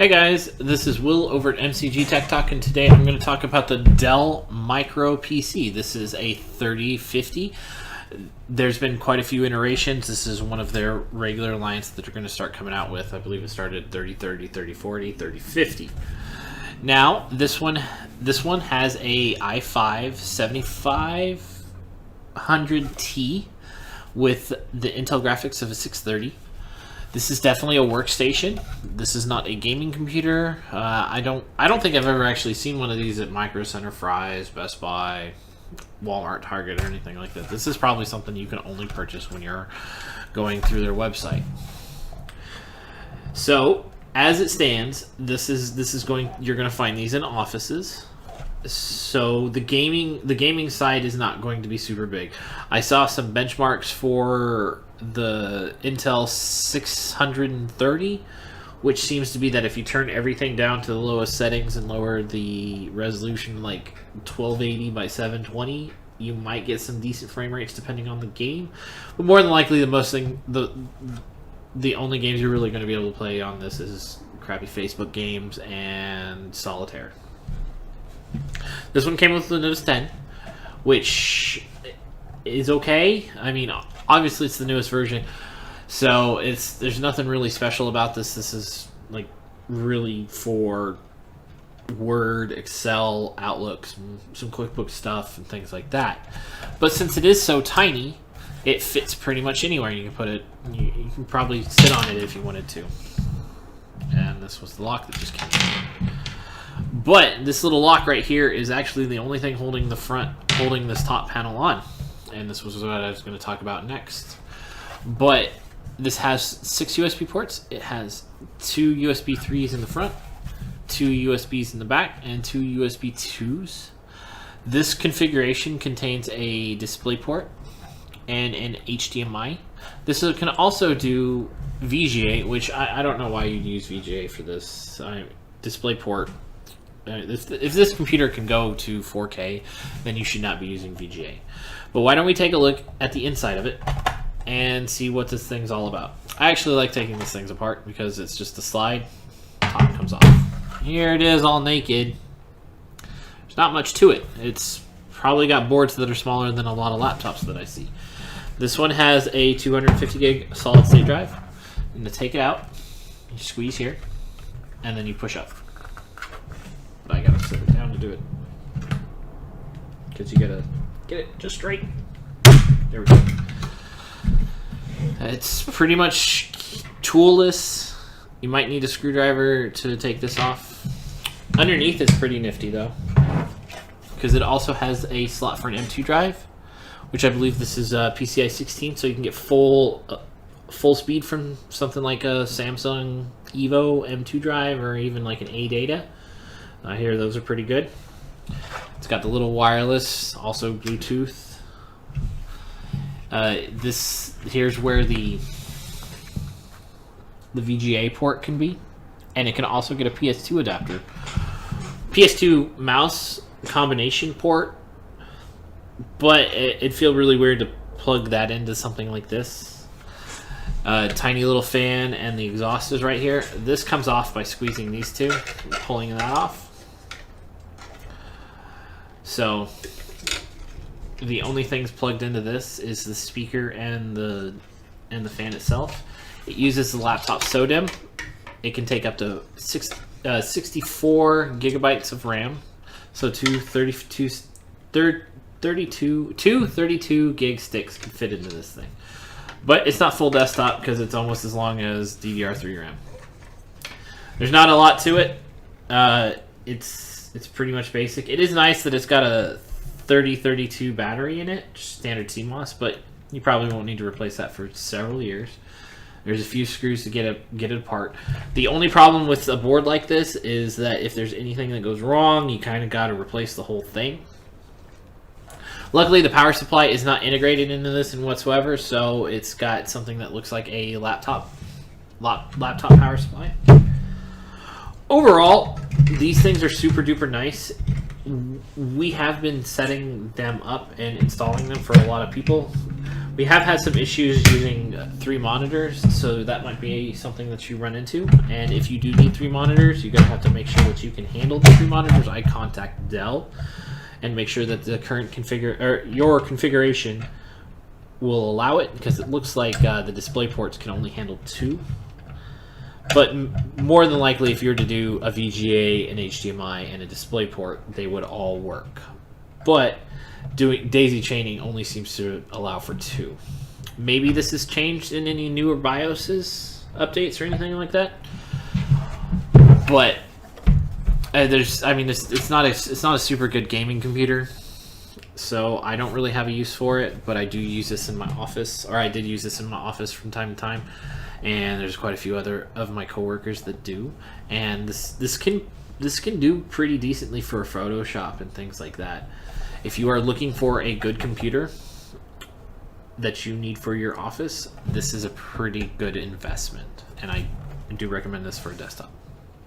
Hey guys, this is Will over at MCG Tech Talk, and today I'm going to talk about the Dell Micro PC. This is a 3050. There's been quite a few iterations. This is one of their regular lines that they're going to start coming out with. I believe it started 3030, 3040, 3050. Now, this one has a i5 7500T with the Intel graphics of a 630. This is definitely a workstation. This is not a gaming computer. I don't think I've ever actually seen one of these at Micro Center, Fry's, Best Buy, Walmart, Target, or anything like that. This is probably something you can only purchase when you're going through their website. So, as it stands, you're going to find these in offices. So the gaming side is not going to be super big. I saw some benchmarks for the Intel 630, which seems to be that if you turn everything down to the lowest settings and lower the resolution like 1280 by 720, you might get some decent frame rates depending on the game. But more than likely, the only games you're really going to be able to play on this is crappy Facebook games and solitaire. This one came with the Windows 10, which is okay. I mean, obviously it's the newest version, so there's nothing really special about this. This is like really for Word, Excel, Outlook, some QuickBooks stuff and things like that. But since it is so tiny, it fits pretty much anywhere you can put it. You can probably sit on it if you wanted to. And this was the lock that just came in. But this little lock right here is actually the only thing holding this top panel on. And this was what I was going to talk about next. But this has 6 USB ports. It has 2 USB 3s in the front, 2 USBs in the back, and 2 USB 2s. This configuration contains a DisplayPort and an HDMI. This can also do VGA, which I don't know why you'd use VGA for this. DisplayPort. If this computer can go to 4K, then you should not be using VGA. But why don't we take a look at the inside of it and see what this thing's all about. I actually like taking these things apart because it's just a slide. Top comes off. Here it is, all naked. There's not much to it. It's probably got boards that are smaller than a lot of laptops that I see. This one has a 250 gig solid state drive. And to take it out, you squeeze here, and then you push up. But I gotta sit it down to do it, because you gotta get it just straight. There we go. It's pretty much toolless. You might need a screwdriver to take this off. Underneath is pretty nifty though, because it also has a slot for an M2 drive, which I believe this is PCI 16, so you can get full speed from something like a Samsung Evo M2 drive or even like an ADATA. I hear those are pretty good. It's got the little wireless, also Bluetooth. Here's where the VGA port can be, and it can also get a PS2 adapter. PS2 mouse combination port, but it'd feel really weird to plug that into something like this. Tiny little fan, and the exhaust is right here. This comes off by squeezing these two, pulling that off. So the only things plugged into this is the speaker and the fan itself. It uses the laptop SODIMM. It can take up to 64 gigabytes of RAM. So two 32 gig sticks can fit into this thing. But it's not full desktop because it's almost as long as DDR3 RAM. There's not a lot to it. It's pretty much basic. It is nice that it's got a 3032 battery in it, just standard CMOS, but you probably won't need to replace that for several years. There's a few screws to get it apart. The only problem with a board like this is that if there's anything that goes wrong, you kind of got to replace the whole thing. Luckily, the power supply is not integrated into this in whatsoever, so it's got something that looks like a laptop power supply. Overall, these things are super duper nice. We have been setting them up and installing them for a lot of people. We have had some issues using 3 monitors, so that might be something that you run into. And if you do need 3 monitors, you're going to have to make sure that you can handle the 3 monitors. I contact Dell and make sure that the current your configuration will allow it, because it looks like the display ports can only handle 2. But more than likely, if you were to do a VGA, an HDMI, and a display port, they would all work. But doing daisy chaining only seems to allow for 2. Maybe this has changed in any newer BIOSes updates or anything like that. But it's not a super good gaming computer, so I don't really have a use for it. But I do use this in my office, or I did use this in my office from time to time, and there's quite a few other of my coworkers that do. And this can do pretty decently for Photoshop and things like that. If you are looking for a good computer that you need for your office, this is a pretty good investment, and I do recommend this for a desktop.